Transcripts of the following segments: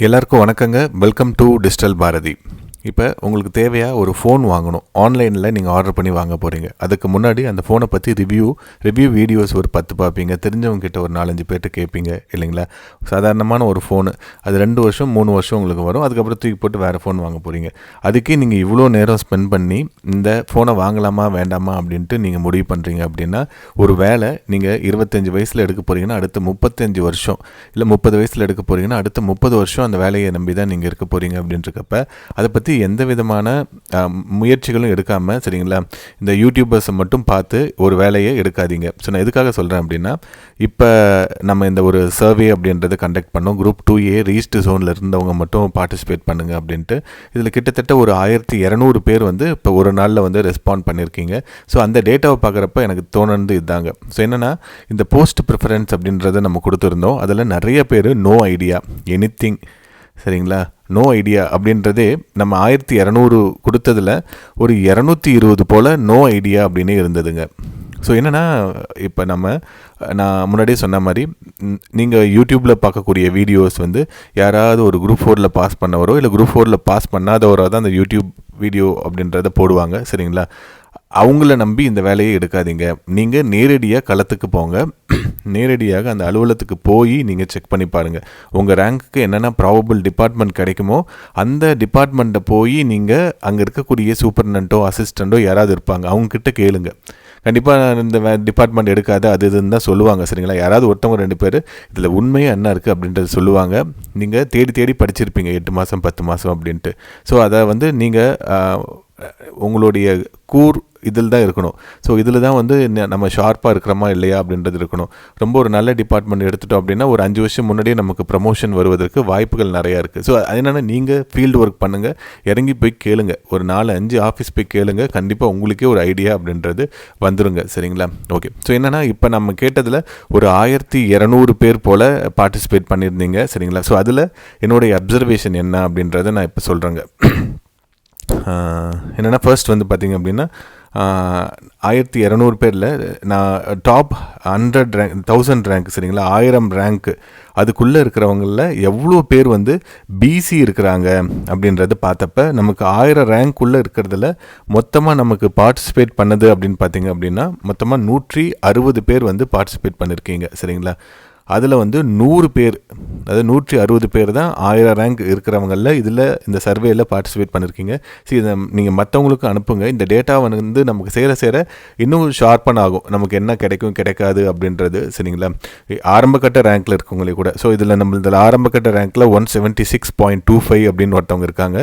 எல்லாருக்கும் வணக்கங்க. Welcome to digital Bharathi. இப்போ உங்களுக்கு தேவையாக ஒரு ஃபோன் வாங்கணும். ஆன்லைனில் நீங்கள் ஆர்டர் பண்ணி வாங்க போகிறீங்க. அதுக்கு முன்னாடி அந்த ஃபோனை பற்றி ரிவ்யூ வீடியோஸ் ஒரு 10 பார்ப்பீங்க. தெரிஞ்சவங்க கிட்ட ஒரு 4-5 பேர்ட்டு கேட்பீங்க இல்லைங்களா. சாதாரணமான ஒரு ஃபோனு அது 2 வருஷம் 3 வருஷம் உங்களுக்கு வரும். அதுக்கப்புறம் தூக்கி போட்டு வேறு ஃபோன் வாங்க போகிறீங்க. அதுக்கே நீங்கள் இவ்வளோ நேரம் ஸ்பெண்ட் பண்ணி இந்த ஃபோனை வாங்கலாமா வேண்டாமா அப்படின்ட்டு நீங்கள் முடிவு பண்ணுறீங்க அப்படின்னா, ஒரு வேளை நீங்கள் 25 வயசில் எடுக்க போகிறீங்கன்னா அடுத்த 35 வருஷம், இல்லை 30 வயசில் எடுக்க போகிறீங்கன்னா அடுத்த 30 வருஷம் அந்த வேலையை நம்பி தான் நீங்கள் இருக்க போகிறீங்க அப்படின்றக்கப்ப அதை பற்றி எந்த விதமான முயற்சிகளும் எடுக்காமல், சரிங்களா, இந்த யூடியூபர்ஸை மட்டும் பார்த்து ஒரு வேலையை எடுக்காதீங்க. ஸோ நான் எதுக்காக சொல்கிறேன் அப்படின்னா, இப்போ நம்ம இந்த ஒரு சர்வே அப்படின்றத கண்டக்ட் பண்ணோம். குரூப் 2A ரீஸ்ட் ஜோனில் இருந்தவங்க மட்டும் பார்ட்டிசிபேட் பண்ணுங்க அப்படின்ட்டு. இதில் கிட்டத்தட்ட ஒரு 1200 பேர் வந்து இப்போ ஒரு நாளில் வந்து ரெஸ்பாண்ட் பண்ணியிருக்கீங்க. ஸோ அந்த டேட்டாவை பார்க்குறப்ப எனக்கு தோணுது இதுதாங்க. ஸோ என்னென்னா, இந்த போஸ்ட் ப்ரிஃபரன்ஸ் அப்படின்றத நம்ம கொடுத்துருந்தோம். அதில் நிறைய பேர் நோ ஐடியா எனிதிங், சரிங்களா, நோ ஐடியா அப்படின்றதே நம்ம 1200 கொடுத்ததில் ஒரு 220 போல் நோ ஐடியா அப்படின்னு இருந்ததுங்க. ஸோ என்னென்னா, இப்போ நான் முன்னாடியே சொன்ன மாதிரி நீங்கள் யூடியூப்பில் பார்க்கக்கூடிய வீடியோஸ் வந்து யாராவது ஒரு குரூப் 4ல் பாஸ் பண்ணவரோ இல்லை குரூப் 4ல் பாஸ் பண்ணாதவரோ தான் அந்த யூடியூப் வீடியோ அப்படின்றத போடுவாங்க, சரிங்களா. அவங்கள நம்பி இந்த வேலையை எடுக்காதீங்க. நீங்கள் நேரடியாக களத்துக்கு போங்க. நேரடியாக அந்த அலுவலகத்துக்கு போய் நீங்கள் செக் பண்ணி பாருங்கள். உங்கள் ரேங்க்குக்கு என்னென்ன ப்ராபபிள் டிபார்ட்மெண்ட் கிடைக்குமோ அந்த டிபார்ட்மெண்ட்டை போய் நீங்கள் அங்கே இருக்கக்கூடிய சூப்பர்டென்ட்டோ அசிஸ்டண்ட்டோ யாராவது இருப்பாங்க, அவங்கக்கிட்ட கேளுங்க. கண்டிப்பாக இந்த டிபார்ட்மெண்ட் எடுக்காத அது இதுன்னு தான் சொல்லுவாங்க, சரிங்களா. யாராவது ஒருத்தவங்க 2 பேர் இதில் உண்மையாக என்ன இருக்குது அப்படின்றது சொல்லுவாங்க. நீங்கள் தேடி தேடி படிச்சிருப்பீங்க 8 மாதம் 10 மாதம் அப்படின்ட்டு. ஸோ அதை வந்து நீங்கள் உங்களுடைய கூர் இதில் தான் இருக்கணும். ஸோ இதில் தான் வந்து நம்ம ஷார்ப்பாக இருக்கிறோமா இல்லையா அப்படின்றது இருக்கணும். ரொம்ப ஒரு நல்ல டிபார்ட்மெண்ட் எடுத்துட்டோம் அப்படின்னா ஒரு 5 வருஷம் முன்னாடியே நமக்கு ப்ரமோஷன் வருவதற்கு வாய்ப்புகள் நிறையா இருக்குது. ஸோ அது என்னென்னா, நீங்கள் ஃபீல்டு ஒர்க் பண்ணுங்கள், இறங்கி போய் கேளுங்க, ஒரு 4-5 ஆஃபீஸ் போய் கேளுங்க, கண்டிப்பாக உங்களுக்கே ஒரு ஐடியா அப்படின்றது வந்துருங்க, சரிங்களா. ஓகே. ஸோ என்னென்னா, இப்போ நம்ம கேட்டதில் ஒரு 1200 பேர் போல் பார்ட்டிசிபேட் பண்ணியிருந்தீங்க, சரிங்களா. ஸோ அதில் என்னுடைய அப்சர்வேஷன் என்ன அப்படின்றத நான் இப்போ சொல்கிறேங்க. என்னென்னா, ஃபர்ஸ்ட் வந்து பார்த்திங்க அப்படின்னா 1200 பேரில் நான் டாப் 100 ரேங்க் 1000 ரேங்க், சரிங்களா, 1000 ரேங்க்கு அதுக்குள்ளே இருக்கிறவங்களில் எவ்வளோ பேர் வந்து பிசி இருக்கிறாங்க அப்படின்றத பார்த்தப்ப நமக்கு 1000 ரேங்க்குள்ளே இருக்கிறதுல மொத்தமாக நமக்கு பார்ட்டிசிபேட் பண்ணது அப்படின்னு பார்த்திங்க அப்படின்னா மொத்தமாக 160 பேர் வந்து பார்ட்டிசிபேட் பண்ணியிருக்கீங்க, சரிங்களா. அதில் வந்து 100 பேர், அதாவது 160 பேர் தான் 1000 ரேங்க் இருக்கிறவங்களில் இதில் இந்த சர்வேயில் பார்ட்டிசிபேட் பண்ணியிருக்கீங்க. சரி, இதை நீங்கள் மற்றவங்களுக்கு அனுப்புங்க. இந்த டேட்டா வந்து நமக்கு சேர இன்னும் ஷார்ப்பன் ஆகும், நமக்கு என்ன கிடைக்கும் கிடைக்காது அப்படின்றது, சரிங்களா. ஆரம்பக்கட்ட ரேங்க்கில் இருக்கவங்களே கூட. ஸோ இதில் இதில் ஆரம்பக்கட்ட ரேங்க்கில் 176.25 அப்படின்னு ஒருத்தவங்க இருக்காங்க.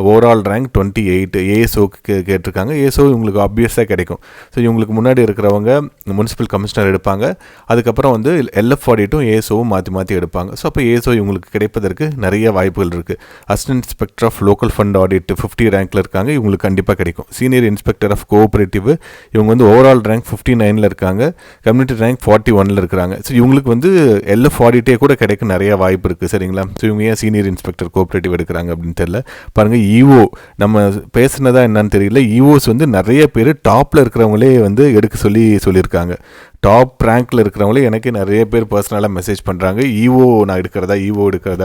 Overall rank 28. ஏஎஸ்ஓக்கு கேட்டிருக்காங்க. ஏஎஸ்ஓ இவங்களுக்கு ஆப்வியஸாக கிடைக்கும். ஸோ இவங்களுக்கு முன்னாடி இருக்கிறவங்க முனிசிபல் கமிஷனர் எடுப்பாங்க. அதுக்கப்புறம் வந்து LF ஆடிட்டும் ஏஎஸ்ஓவும் மாற்றி எடுப்பாங்க. ஸோ அப்போ ஏஎஸ்ஓ இவங்களுக்கு கிடைப்பதற்கு நிறைய வாய்ப்புகள் இருக்குது. Assistant inspector of local fund audit 50 ரேங்க்கில் இருக்காங்க, இவங்களுக்கு கண்டிப்பாக கிடைக்கும். சீனியர் இன்ஸ்பெக்டர் ஆஃப் கோஆப்ரேட்டிவ் இவங்க வந்து ஓவரால் ரேங்க் 59ல் இருக்காங்க, கம்யூனிட்டி ரேங்க் 41ல் இருக்கிறாங்க. ஸோ இவங்களுக்கு வந்து LF ஆடிட்டே கூட கிடைக்க நிறைய வாய்ப்பு இருக்குது, சரிங்களா. ஸோ இவங்க ஏன் சீனியர் இன்ஸ்பெக்டர் கோஆப்ரேட்டிவ் எடுக்கிறாங்க அப்படின்னு தெரியல. பாருங்கள், இஓ நம்ம பேசுனதா என்னன்னு தெரியல, இஓஸ் வந்து நிறைய பேர் டாப்பில் இருக்கிறவங்களே வந்து எடுக்க சொல்லியிருக்காங்க. டாப் ரேங்க்கில் இருக்கிறவங்களே எனக்கு நிறைய பேர் பர்சனலாக மெசேஜ் பண்ணுறாங்க, இஓ நான் எடுக்கிறதா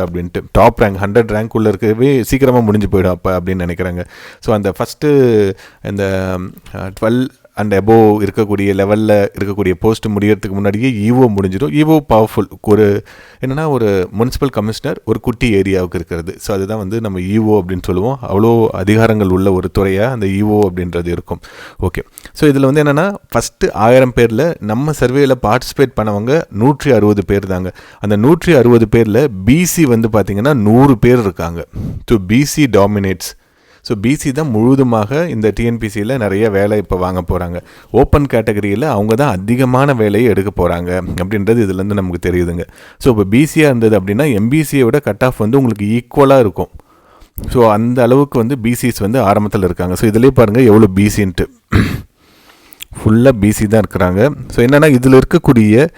அப்படின்ட்டு. டாப் ரேங்க் 100 ரேங்க்குள்ளே இருக்கவே சீக்கிரமாக முடிஞ்சு போயிடும் அப்போ அப்படின்னு நினைக்கிறாங்க. ஸோ அந்த ஃபஸ்ட்டு இந்த 12 அண்ட் அபோவ் இருக்கக்கூடிய லெவலில் இருக்கக்கூடிய போஸ்ட் முடியறதுக்கு முன்னாடியே இஓ முடிஞ்சிடும். இஓ பவர்ஃபுல், ஒரு என்னென்னா ஒரு முனிசிபல் கமிஷனர் ஒரு குட்டி ஏரியாவுக்கு இருக்கிறது. ஸோ அதுதான் வந்து நம்ம இஓ அப்படின்னு சொல்லுவோம். அவ்வளோ அதிகாரங்கள் உள்ள ஒரு துறையாக அந்த இஓ அப்படின்றது இருக்கும். ஓகே. ஸோ இதில் வந்து என்னென்னா, ஃபஸ்ட்டு 1000 பேரில் நம்ம சர்வேயில் பார்ட்டிசிபேட் பண்ணவங்க 160 பேர் தாங்க. அந்த 160 பேரில் பிசி வந்து பார்த்திங்கன்னா 100 பேர் இருக்காங்க. So PC dominates. So PC தான் முழுதுமாக இந்த டிஎன்பிசியில் நிறைய வேலை இப்போ வாங்க போகிறாங்க. ஓப்பன் கேட்டகரியில் அவங்க தான் அதிகமான வேலையை எடுக்க போகிறாங்க அப்படின்றது இதுலேருந்து நமக்கு தெரியுதுங்க. ஸோ இப்போ பிசியாக இருந்தது அப்படின்னா எம்பிசியை விட கட் ஆஃப் வந்து உங்களுக்கு ஈக்குவலாக இருக்கும். ஸோ அந்த அளவுக்கு வந்து பிசிஸ் வந்து ஆரம்பத்தில் இருக்காங்க. ஸோ இதிலே பாருங்கள் எவ்வளோ பிசின்ட்டு, ஃபுல்லாக பிசி தான் இருக்கிறாங்க. ஸோ என்னென்னா, இதில் இருக்கக்கூடிய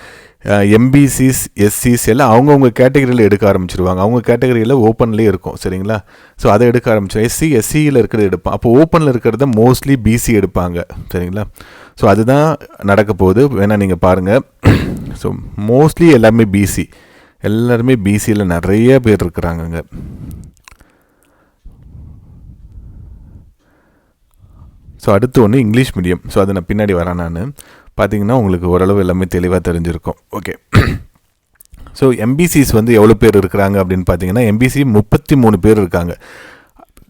எம்பிசிஸ் எஸ்சிஸ் எல்லாம் அவங்கவுங்க கேட்டகரியில் எடுக்க ஆரம்பிச்சிருவாங்க. அவங்க கேட்டகரியில் ஓப்பன்லேயே இருக்கும், சரிங்களா. ஸோ அதை எடுக்க ஆரம்பிச்சோம். எஸ்சியில் இருக்கிறது எடுப்பான். அப்போ ஓப்பனில் இருக்கிறத மோஸ்ட்லி பிசி எடுப்பாங்க, சரிங்களா. ஸோ அதுதான் நடக்க போகுது. வேணால் நீங்கள் பாருங்கள். ஸோ மோஸ்ட்லி எல்லாமே பிசி. எல்லாருமே பிசியில் நிறைய பேர் இருக்கிறாங்கங்க. ஸோ அடுத்து ஒன்று இங்கிலீஷ் மீடியம். ஸோ அதை நான் பின்னாடி வரேன். நான் பார்த்தீங்கன்னா உங்களுக்கு ஓரளவு எல்லாமே தெளிவாக தெரிஞ்சிருக்கும். ஓகே, ஸோ எம்பிசிஸ் வந்து எவ்வளோ பேர் இருக்கிறாங்க அப்படின்னு பார்த்தீங்கன்னா எம்பிசி 33 பேர் இருக்காங்க.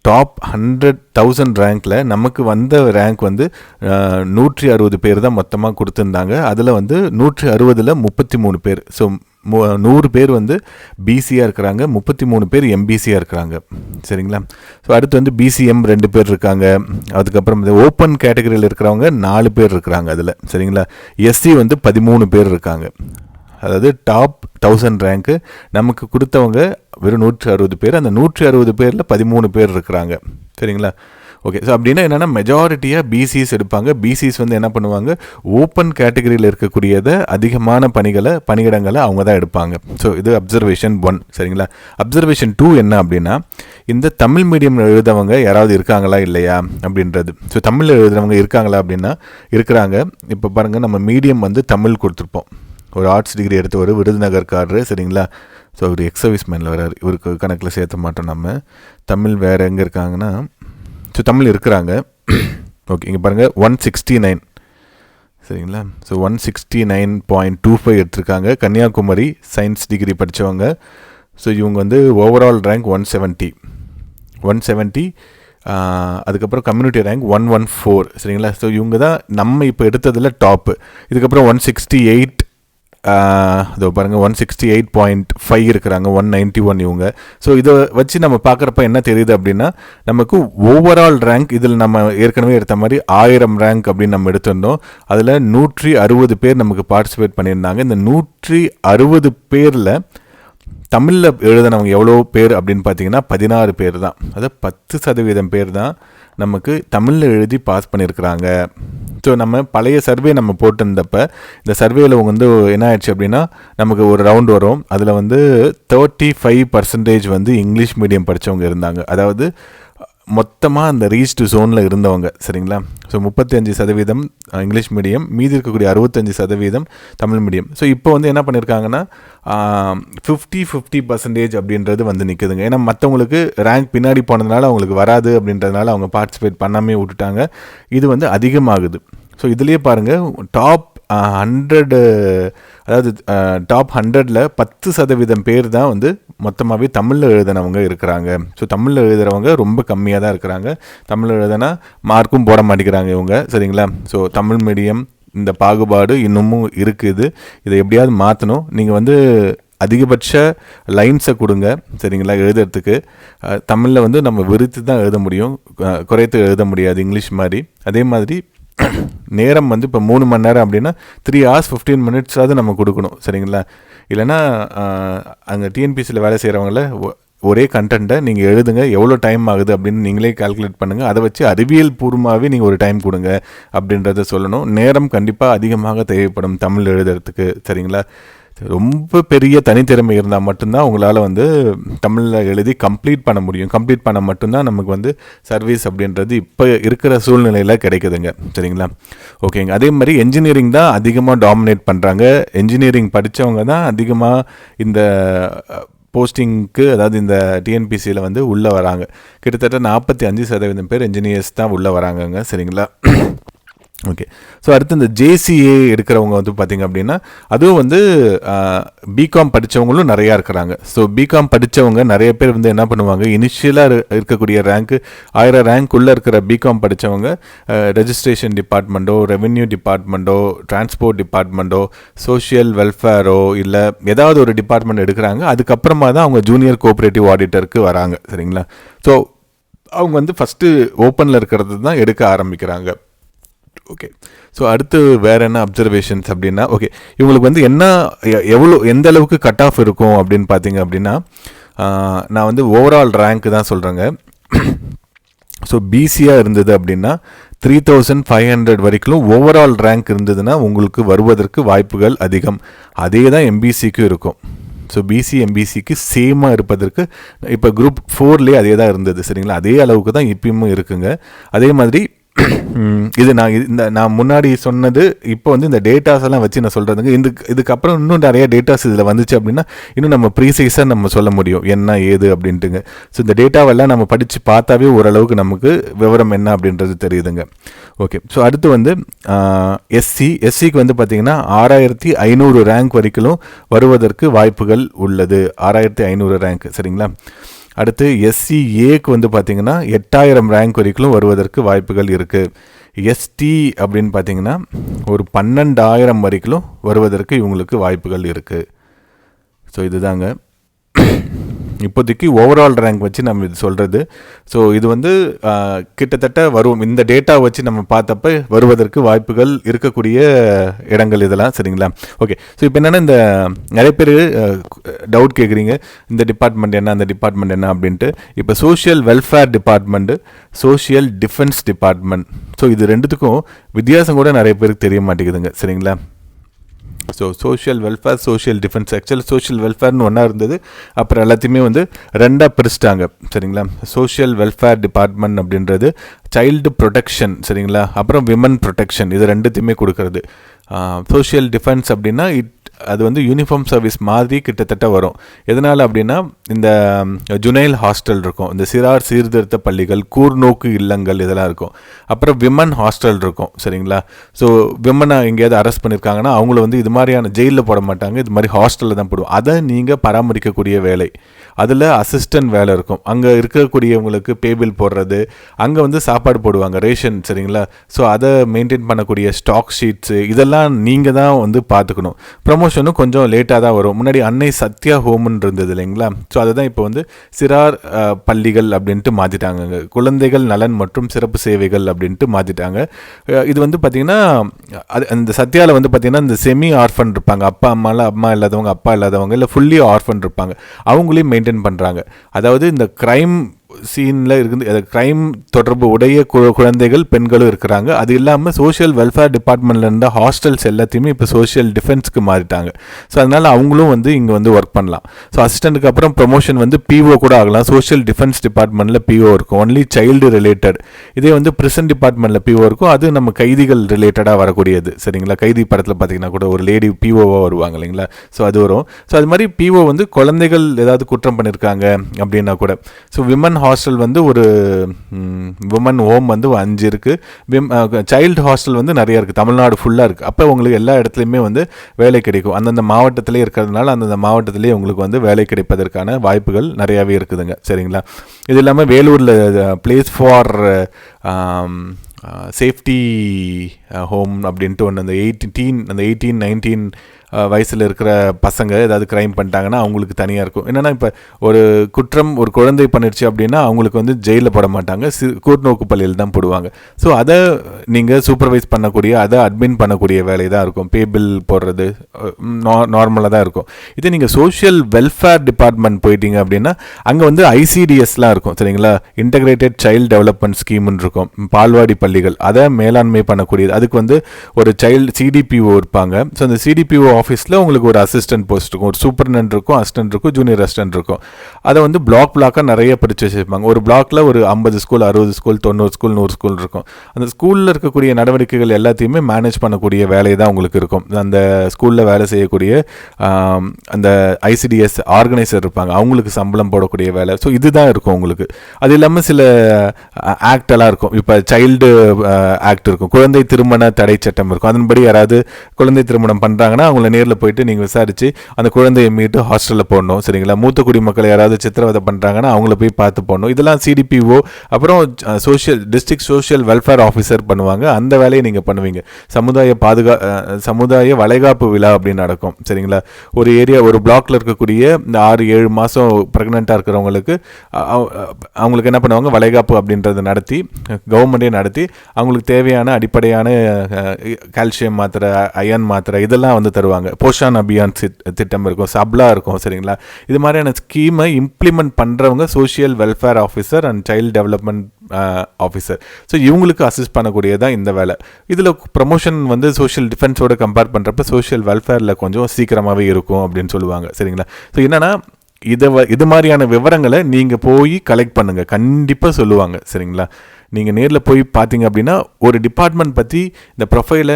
டாப் 100,000 ரேங்க்கில் நமக்கு வந்த ரேங்க் வந்து 160 பேர் தான் மொத்தமாக கொடுத்துருந்தாங்க. அதில் வந்து 160ல் 33 பேர். ஸோ 100 பேர் வந்து பிசியாக இருக்கிறாங்க, 33 பேர் எம்பிசியாக இருக்கிறாங்க. சரிங்களா? ஸோ அடுத்து வந்து பிசிஎம் 2 பேர் இருக்காங்க. அதுக்கப்புறம் இந்த ஓப்பன் கேட்டகரியில் இருக்கிறவங்க 4 பேர் இருக்கிறாங்க அதில். சரிங்களா? எஸ்சி வந்து 13 பேர் இருக்காங்க. அதாவது டாப் 1000 ரேங்க்கு நமக்கு கொடுத்தவங்க வெறும் 160 பேர். அந்த 160 பேரில் 13 பேர் இருக்கிறாங்க. சரிங்களா? ஓகே, ஸோ அப்படின்னா என்னென்னா மெஜாரிட்டியாக பிசிஸ் எடுப்பாங்க. பிசிஸ் வந்து என்ன பண்ணுவாங்க, ஓப்பன் கேட்டகரியில் இருக்கக்கூடியதை அதிகமான பணியிடங்களை அவங்க தான் எடுப்பாங்க. ஸோ இது அப்சர்வேஷன் 1. சரிங்களா? அப்சர்வேஷன் 2 என்ன அப்படின்னா, இந்த தமிழ் மீடியம் எழுதவங்க யாராவது இருக்காங்களா இல்லையா அப்படின்றது. ஸோ தமிழில் எழுதுறவங்க இருக்காங்களா அப்படின்னா இருக்கிறாங்க. இப்போ பாருங்கள், நம்ம மீடியம் வந்து தமிழ் கொடுத்துருப்போம். ஒரு ஆர்ட்ஸ் டிகிரி எடுத்து ஒரு விருதுநகர்காரரு. சரிங்களா? ஸோ ஒரு எக்ஸர்வீஸ் மேனில் வராரு, இவருக்கு கணக்கில் சேர்த்த மாட்டோம் நம்ம. தமிழ் வேறு எங்கே இருக்காங்கன்னா, ஸோ தமிழ் இருக்கிறாங்க. ஓகே, இங்கே பாருங்கள் 169. சரிங்களா? ஸோ 169.25 எடுத்திருக்காங்க. கன்னியாகுமரி சயின்ஸ் டிகிரி படித்தவங்க. ஸோ இவங்க வந்து ஓவரால் ரேங்க் 170. அதுக்கப்புறம் கம்யூனிட்டி ரேங்க் 114. சரிங்களா? ஸோ இவங்க தான் நம்ம இப்போ எடுத்ததில் டாப்பு. இதுக்கப்புறம் 168, இதோ பாருங்கள் 168.5 இருக்கிறாங்க, 191 இவங்க. ஸோ இதை வச்சு நம்ம பார்க்குறப்ப என்ன தெரியுது அப்படின்னா, நமக்கு ஓவரால் ரேங்க் இதில் நம்ம ஏற்கனவே எடுத்த மாதிரி 1000 ரேங்க் அப்படின்னு நம்ம எடுத்திருந்தோம். அதில் 160 பேர் நமக்கு பார்ட்டிசிபேட் பண்ணியிருந்தாங்க. இந்த 160 பேரில் தமிழில் எழுதினவங்க எவ்வளோ பேர் அப்படின்னு பார்த்தீங்கன்னா 16 பேர் தான். அதாவது 10% பேர் தான் நமக்கு தமிழில் எழுதி பாஸ் பண்ணியிருக்கிறாங்க. ஸோ நம்ம பழைய சர்வே நம்ம போட்டிருந்தப்ப இந்த சர்வேயில் வந்து என்ன ஆயிடுச்சு அப்படின்னா, நமக்கு ஒரு ரவுண்ட் வரும். அதில் வந்து 35% வந்து இங்கிலீஷ் மீடியம் படித்தவங்க இருந்தாங்க. அதாவது மொத்தமாக அந்த ரீச்டு ஜோனில் இருந்தவங்க. சரிங்களா? ஸோ 35% இங்கிலீஷ் மீடியம், மீதி இருக்கக்கூடிய 65% தமிழ் மீடியம். ஸோ இப்போ வந்து என்ன பண்ணியிருக்காங்கன்னா 50% அப்படின்றது வந்து நிற்குதுங்க. ஏன்னா மற்றவங்களுக்கு ரேங்க் பின்னாடி போனதுனால அவங்களுக்கு வராது அப்படின்றதுனால அவங்க பார்ட்டிசிபேட் பண்ணாமே விட்டுட்டாங்க. இது வந்து அதிகமாகுது. ஸோ இதுலேயே பாருங்கள், டாப் 100, அதாவது டாப் 100ல் 10% பேர் தான் வந்து மொத்தமாகவே தமிழில் எழுதினவங்க இருக்கிறாங்க. ஸோ தமிழில் எழுதுகிறவங்க ரொம்ப கம்மியாக தான் இருக்கிறாங்க. தமிழில் எழுதுனா மார்க்கும் போட மாட்டேங்கிறாங்க இவங்க. சரிங்களா? ஸோ தமிழ் மீடியம் இந்த பாகுபாடு இன்னமும் இருக்குது. இதை எப்படியாவது மாற்றணும். நீங்கள் வந்து அதிகபட்ச லைன்ஸை கொடுங்க. சரிங்களா? எழுதுறதுக்கு தமிழில் வந்து நம்ம விரித்து தான் எழுத முடியும், குறைத்து எழுத முடியாது இங்கிலீஷ் மாதிரி. அதே மாதிரி நேரம் வந்து இப்போ 3 மணி நேரம் அப்படின்னா 3 hours 15 minutes நம்ம கொடுக்கணும். சரிங்களா? இல்லைனா அங்கே டிஎன்பிசியில் வேலை செய்கிறவங்கள ஒரே கண்டென்ட்டை நீங்கள் எழுதுங்க, எவ்வளோ டைம் ஆகுது அப்படின்னு நீங்களே கால்குலேட் பண்ணுங்கள். அதை வச்சு அறிவியல் பூர்வமாகவே நீங்கள் ஒரு டைம் கொடுங்க அப்படின்றத சொல்லணும். நேரம் கண்டிப்பாக அதிகமாக தேவைப்படும் தமிழ் எழுதுறதுக்கு. சரிங்களா? ரொம்ப பெரிய தனித்திறமை இருந்தால் மட்டும்தான் உங்களால் வந்து தமிழில் எழுதி கம்ப்ளீட் பண்ண முடியும். கம்ப்ளீட் பண்ண மட்டும்தான் நமக்கு வந்து சர்வீஸ் அப்படின்றது இப்போ இருக்கிற சூழ்நிலையில் கிடைக்குதுங்க. சரிங்களா? ஓகேங்க. அதே மாதிரி என்ஜினியரிங் தான் அதிகமாக டாமினேட் பண்ணுறாங்க. என்ஜினியரிங் படித்தவங்க தான் அதிகமாக இந்த போஸ்டிங்க்கு, அதாவது இந்த டிஎன்பிசியில் வந்து உள்ளே வராங்க. கிட்டத்தட்ட 45% பேர் என்ஜினியர்ஸ் தான் உள்ளே வராங்கங்க. சரிங்களா? ஓகே. ஸோ அடுத்து இந்த ஜேசிஏ எடுக்கிறவங்க வந்து பார்த்திங்க அப்படின்னா அதுவும் வந்து பிகாம் படித்தவங்களும் நிறையா இருக்கிறாங்க. ஸோ பிகாம் படித்தவங்க நிறைய பேர் வந்து என்ன பண்ணுவாங்க, இனிஷியலாக இருக்கக்கூடிய ரேங்க்கு 1000 ரேங்க்குள்ளே இருக்கிற பிகாம் படித்தவங்க ரெஜிஸ்ட்ரேஷன் டிபார்ட்மெண்ட்டோ, ரெவென்யூ டிபார்ட்மெண்ட்டோ, டிரான்ஸ்போர்ட் டிபார்ட்மெண்ட்டோ, சோஷியல் வெல்ஃபேரோ இல்லை ஏதாவது ஒரு டிபார்ட்மெண்ட் எடுக்கிறாங்க. அதுக்கப்புறமா தான் அவங்க ஜூனியர் கோஆப்ரேட்டிவ் ஆடிட்டருக்கு வராங்க. சரிங்களா? ஸோ அவங்க வந்து ஃபஸ்ட்டு ஓப்பனில் இருக்கிறது தான் எடுக்க ஆரம்பிக்கிறாங்க. ஓகே. ஸோ அடுத்து வேறு என்ன அப்சர்வேஷன்ஸ் அப்படின்னா, ஓகே, இவங்களுக்கு வந்து என்ன எந்த அளவுக்கு கட் ஆஃப் இருக்கும் அப்படின்னு பார்த்தீங்க அப்படின்னா, நான் வந்து ஓவரால் ரேங்க் தான் சொல்கிறேங்க. ஸோ பிசியாக இருந்தது அப்படின்னா 3500 வரைக்கும் ஓவரால் ரேங்க் இருந்ததுன்னா உங்களுக்கு வருவதற்கு வாய்ப்புகள் அதிகம். அதே தான் எம்பிசிக்கும் இருக்கும். ஸோ பிசி எம்பிசிக்கு சேமாக இருப்பதற்கு இப்போ குரூப் 4லேயே அதே தான் இருந்தது. சரிங்களா? அதே அளவுக்கு தான் இப்பயும் இருக்குங்க. அதே மாதிரி இது நான் முன்னாடி சொன்னது. இப்போ வந்து இந்த டேட்டாஸ் எல்லாம் வச்சு நான் சொல்கிறதுங்க. இதுக்கப்புறம் இன்னும் நிறைய டேட்டாஸ் இதில் வந்துச்சு அப்படின்னா இன்னும் நம்ம ப்ரீசைஸாக நம்ம சொல்ல முடியும் என்ன ஏது அப்படின்ட்டுங்க. ஸோ இந்த டேட்டாவெல்லாம் நம்ம படித்து பார்த்தாவே ஓரளவுக்கு நமக்கு விவரம் என்ன அப்படின்றது தெரியுதுங்க. ஓகே, ஸோ அடுத்து வந்து எஸ்சிக்கு வந்து பார்த்திங்கன்னா 6500 ரேங்க் வரைக்கும் வருவதற்கு வாய்ப்புகள் உள்ளது. 6500 ரேங்க், சரிங்களா. அடுத்து எஸ்சிஏக்கு வந்து பார்த்திங்கன்னா 8000 ரேங்க் வரைக்கும் வருவதற்கு வாய்ப்புகள் இருக்குது. எஸ்டி அப்படின்னு பார்த்திங்கன்னா ஒரு 12000 வரைக்கும் வருவதற்கு இவங்களுக்கு வாய்ப்புகள் இருக்குது. ஸோ இதுதாங்க இப்போதைக்கு ஓவரால் ரேங்க் வச்சு நம்ம இது சொல்கிறது. ஸோ இது வந்து கிட்டத்தட்ட வரும், இந்த டேட்டா வச்சு நம்ம பார்த்தப்ப வருவதற்கு வாய்ப்புகள் இருக்கக்கூடிய இடங்கள் இதெல்லாம், சரிங்களா. ஓகே, ஸோ இப்போ என்னென்னா இந்த நிறைய பேர் டவுட் கேட்குறீங்க, இந்த டிபார்ட்மெண்ட் என்ன அந்த டிபார்ட்மெண்ட் என்ன அப்படின்ட்டு. இப்போ social welfare department, social defence department, so இது ரெண்டுத்துக்கும் வித்தியாசம் கூட நிறைய பேருக்கு தெரிய மாட்டேங்குதுங்க, சரிங்களா. So social welfare, social defence, actually social வெல்ஃபேர்னு ஒன்றா இருந்தது, அப்புறம் எல்லாத்தையுமே வந்து ரெண்டாக பிரிச்சிட்டாங்க, சரிங்களா. சோஷியல் வெல்ஃபேர் டிபார்ட்மெண்ட் அப்படின்றது சைல்டு ப்ரொடெக்ஷன், சரிங்களா, அப்புறம் விமன் ப்ரொடெக்ஷன், இது ரெண்டுத்தையுமே கொடுக்கறது. சோஷியல் டிஃபென்ஸ் அப்படின்னா அது வந்து யூனிஃபார்ம் சர்வீஸ் மாதிரி கிட்டத்தட்ட வரும். எதனால் அப்படின்னா இந்த ஜுனைல் ஹாஸ்டல் இருக்கும், இந்த சிறார் சீர்திருத்த பள்ளிகள், கூர்நோக்கு இல்லங்கள் இதெல்லாம் இருக்கும். அப்புறம் விமன் ஹாஸ்டல் இருக்கும், சரிங்களா. ஸோ விமனை எங்கேயாவது அரெஸ்ட் பண்ணியிருக்காங்கன்னா அவங்கள வந்து இது மாதிரியான ஜெயிலில் போட மாட்டாங்க, இது மாதிரி ஹாஸ்டலில் தான் போடுவோம். அதை நீங்கள் பராமரிக்கக்கூடிய வேலை, அதில் அசிஸ்டன்ட் வேலை இருக்கும். அங்கே இருக்கக்கூடியவங்களுக்கு பேபிள் போடுறது, அங்கே வந்து சாப்பாடு போடுவாங்க, ரேஷன், சரிங்களா. ஸோ அதை மெயின்டைன் பண்ணக்கூடிய ஸ்டாக் ஷீட்ஸு இதெல்லாம் நீங்கள் தான் வந்து பார்த்துக்கணும். ப்ரமோஷனும் கொஞ்சம் லேட்டாக தான் வரும். முன்னாடி அன்னை சத்யா ஹோம்னு இருந்தது இல்லைங்களா. ஸோ அதை தான் இப்போ வந்து சிறார் பள்ளிகள் அப்படின்ட்டு மாற்றிட்டாங்க, குழந்தைகள் நலன் மற்றும் சிறப்பு சேவைகள் அப்படின்ட்டு மாற்றிட்டாங்க. இது வந்து பார்த்திங்கன்னா அந்த சத்யாவில் வந்து பார்த்திங்கன்னா இந்த செமி ஆர்ஃபன் இருப்பாங்க, அம்மா இல்லாதவங்க, அப்பா இல்லாதவங்க, இல்லை ஃபுல்லி ஆர்ஃபன் இருப்பாங்க, அவங்களையும் மெயின்டைன் பண்ணுறாங்க. அதாவது இந்த க்ரைம் சீனில் இருக்குது, க்ரைம் தொடர்பு உடைய குழந்தைகள் பெண்களும் இருக்கிறாங்க. அது இல்லாமல் சோஷியல் வெல்ஃபேர் டிபார்ட்மெண்ட்டில் இருந்த ஹாஸ்டல்ஸ் எல்லாத்தையுமே இப்போ சோஷியல் டிஃபென்ஸ்க்கு மாறிட்டாங்க. ஸோ அதனால் அவங்களும் வந்து இங்கே வந்து ஒர்க் பண்ணலாம். ஸோ அசிஸ்டண்ட்டுக்கு அப்புறம் ப்ரொமோஷன் வந்து பிஓ கூட ஆகலாம். சோஷியல் டிஃபென்ஸ் டிபார்ட்மெண்ட்டில் பிஓ இருக்கும், ஒன்லி சைல்டு ரிலேட்டட். இதே வந்து பிரிசன் டிபார்ட்மெண்ட்டில் பிஓ இருக்கும், அது நம்ம கைதிகள் ரிலேட்டடாக வரக்கூடியது, சரிங்களா. கைதி படத்தில் பார்த்தீங்கன்னா கூட ஒரு லேடி பிஓவாக வருவாங்க இல்லைங்களா. ஸோ அது வரும். ஸோ அது மாதிரி பிஓ வந்து குழந்தைகள் ஏதாவது குற்றம் பண்ணியிருக்காங்க அப்படின்னா கூட. ஸோ விமன் ஹாஸ்டல் வந்து ஒரு விமன் ஹோம் வந்து 5 இருக்குது. சைல்டு ஹாஸ்டல் வந்து நிறைய இருக்குது, தமிழ்நாடு ஃபுல்லாக இருக்குது. அப்போ உங்களுக்கு எல்லா இடத்துலையுமே வந்து வேலை கிடைக்கும். அந்தந்த மாவட்டத்திலே இருக்கிறதுனால அந்தந்த மாவட்டத்திலே உங்களுக்கு வந்து வேலை கிடைப்பதற்கான வாய்ப்புகள் நிறையாவே இருக்குதுங்க, சரிங்களா. இது இல்லாமல் வேலூரில் பிளேஸ் ஃபார் சேஃப்டி ஹோம் அப்படின்ட்டு ஒன்று, அந்த 18-19 வயசில் இருக்கிற பசங்க ஏதாவது க்ரைம் பண்ணிட்டாங்கன்னா அவங்களுக்கு தனியாக இருக்கும். என்னென்னா இப்போ ஒரு குற்றம் ஒரு குழந்தை பண்ணிடுச்சு அப்படின்னா அவங்களுக்கு வந்து ஜெயிலில் போட மாட்டாங்க, கூர்நோக்கு பள்ளியில் தான் போடுவாங்க. ஸோ அதை நீங்கள் சூப்பர்வைஸ் பண்ணக்கூடிய, அதை அட்மின் பண்ணக்கூடிய வேலை தான் இருக்கும். பே பில் போடுறது நார்மலாக தான் இருக்கும். இதே நீங்கள் சோஷியல் வெல்ஃபேர் டிபார்ட்மெண்ட் போயிட்டீங்க அப்படின்னா அங்கே வந்து ஐசிடிஎஸ்லாம் இருக்கும், சரிங்களா. இன்டகிரேட்டட் சைல்டு டெவலப்மெண்ட் ஸ்கீம்னு இருக்கும், பால்வாடி பள்ளிகள், அதை மேலாண்மை பண்ணக்கூடியது. அதுக்கு வந்து ஒரு சிடிபிஓ இருப்பாங்க. ஸோ அந்த சிடிபிஓ ஆஃபீஸில் உங்களுக்கு ஒரு அசிஸ்டன்ட் போஸ்ட் இருக்கும், ஒரு சூப்பர்டென்ட் இருக்கும், அசிஸ்டன்ட் இருக்கும், ஜூனியர் அசிஸ்டன்ட் இருக்கும். அதை வந்து பிளாக்காக நிறைய பிரித்து வச்சுருப்பாங்க. ஒரு பிளாக்ல ஒரு 50 ஸ்கூல், 60 ஸ்கூல், 90 ஸ்கூல், 100 ஸ்கூல் இருக்கும். அந்த ஸ்கூலில் இருக்கக்கூடிய நடவடிக்கைகள் எல்லாத்தையுமே மேனேஜ் பண்ணக்கூடிய வேலை தான் உங்களுக்கு இருக்கும். அந்த ஸ்கூலில் வேலை செய்யக்கூடிய அந்த ஐசிடிஎஸ் ஆர்கனைசர் இருப்பாங்க, அவங்களுக்கு சம்பளம் போடக்கூடிய வேலை. ஸோ இதுதான் இருக்கும் உங்களுக்கு. அது இல்லாமல் சில ஆக்ட் எல்லாம் இருக்கும். இப்போ சைல்டு ஆக்ட் இருக்கும், குழந்தை திருமண தடை சட்டம் இருக்கும். அதன்படி யாராவது குழந்தை திருமணம் பண்ணுறாங்கன்னா அவங்கள நேரில் போயிட்டு நீங்கள் விசாரித்து அந்த குழந்தையை மீட்டு ஹாஸ்டலில் போடணும், சரிங்களா. மூத்த குடிமக்களை யாராவது சித்திரவதை பண்ணுறாங்கன்னா அவங்கள போய் பார்த்து போடணும். இதெல்லாம் சிடிபிஓ, அப்புறம் டிஸ்ட்ரிக்ட் சோஷியல் வெல்ஃபேர் ஆஃபீஸர் பண்ணுவாங்க. அந்த வேலையை நீங்கள் பண்ணுவீங்க. சமுதாய வளைகாப்பு விழா அப்படின்னு நடக்கும், சரிங்களா. ஒரு ஏரியா, ஒரு பிளாக்ல இருக்கக்கூடிய இந்த 6-7 மாதம் ப்ரெக்னெண்ட்டாக இருக்கிறவங்களுக்கு அவங்களுக்கு என்ன பண்ணுவாங்க, வளைகாப்பு அப்படின்றத நடத்தி கவர்மெண்ட்டே நடத்தி அவங்களுக்கு தேவையான அடிப்படையான கால்சியம் மாத்திரை, அயன் மாத்திரை இதெல்லாம் வந்து தருவாங்க. போஷான் அபியான் திட்டம் இருக்கும், சப்லா இருக்கும், சரிங்களா. இது மாதிரியான ஸ்கீமை இம்ப்ளிமெண்ட் பண்ணுறவங்க social welfare officer and child development officer. So இவங்களுக்கு அசிஸ்ட் பண்ணக்கூடியதான் இந்த வேலை. இதில் ப்ரமோஷன் வந்து சோஷியல் டிஃபென்ஸோட கம்பேர் பண்ணுறப்ப சோஷியல் வெல்ஃபேரில் கொஞ்சம் சீக்கிரமாகவே இருக்கும் அப்படின்னு சொல்லுவாங்க, சரிங்களா. ஸோ என்னென்னா இது மாதிரியான விவரங்களை நீங்கள் போய் கலெக்ட் பண்ணுங்கள், கண்டிப்பாக சொல்லுவாங்க, சரிங்களா. நீங்கள் நேரில் போய் பார்த்தீங்க அப்படின்னா ஒரு டிபார்ட்மெண்ட் பற்றி இந்த ப்ரொஃபைலை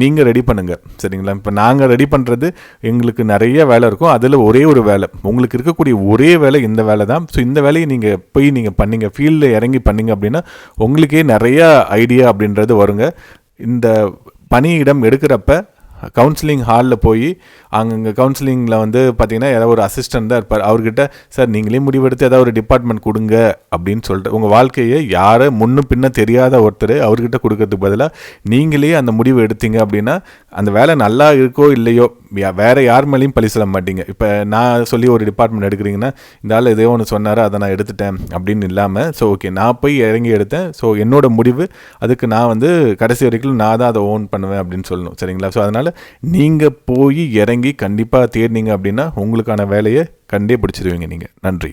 நீங்கள் ரெடி பண்ணுங்கள் சரிங்களா. இப்போ நாங்கள் ரெடி பண்ணுறது எங்களுக்கு நிறைய வேலை இருக்கும், அதில் ஒரே ஒரு வேலை உங்களுக்கு இருக்கக்கூடிய ஒரே வேலை இந்த வேலை தான். ஸோ இந்த வேலையை நீங்கள் பண்ணீங்க, ஃபீல்டில் இறங்கி பண்ணீங்க அப்படின்னா உங்களுக்கே நிறையா ஐடியா அப்படின்றது வருங்க. இந்த பணியிடம் எடுக்கிறப்ப கவுன்சிலிங் ஹாலில் போய் அங்கே கவுன்சிலிங்கில் பார்த்தீங்கன்னா ஏதாவது ஒரு அசிஸ்டன்ட் தான் இருப்பார். அவர்கிட்ட சார் நீங்களே முடிவெடுத்து ஏதாவது ஒரு டிபார்ட்மெண்ட் கொடுங்க அப்படின்னு சொல்லிட்டு உங்கள் வாழ்க்கையை யாரை முன்னும் பின்ன தெரியாத ஒருத்தர் அவர்கிட்ட கொடுக்கறதுக்கு பதிலாக நீங்களே அந்த முடிவு எடுத்தீங்க அப்படின்னா அந்த வேலை நல்லா இருக்கோ இல்லையோ வேறு யார் மேலேயும் பழி சொல்ல மாட்டீங்க. இப்போ நான் சொல்லி ஒரு டிபார்ட்மெண்ட் எடுக்கிறீங்கன்னா இந்த ஆள் எதோ ஒன்று சொன்னார் அதை நான் எடுத்துட்டேன் அப்படின்னு இல்லாமல், ஸோ ஓகே நான் போய் இறங்கி எடுத்தேன், ஸோ என்னோட முடிவு, அதுக்கு நான் கடைசி வரைக்கும் நான் தான் அதை ஓன் பண்ணுவேன் அப்படின்னு சொல்லணும் சரிங்களா. ஸோ அதனால் நீங்கள் போய் இறங்கி கண்டிப்பாக தேடினீங்க அப்படின்னா உங்களுக்கான வேலையை கண்டே பிடிச்சிருவீங்க நீங்கள். நன்றி.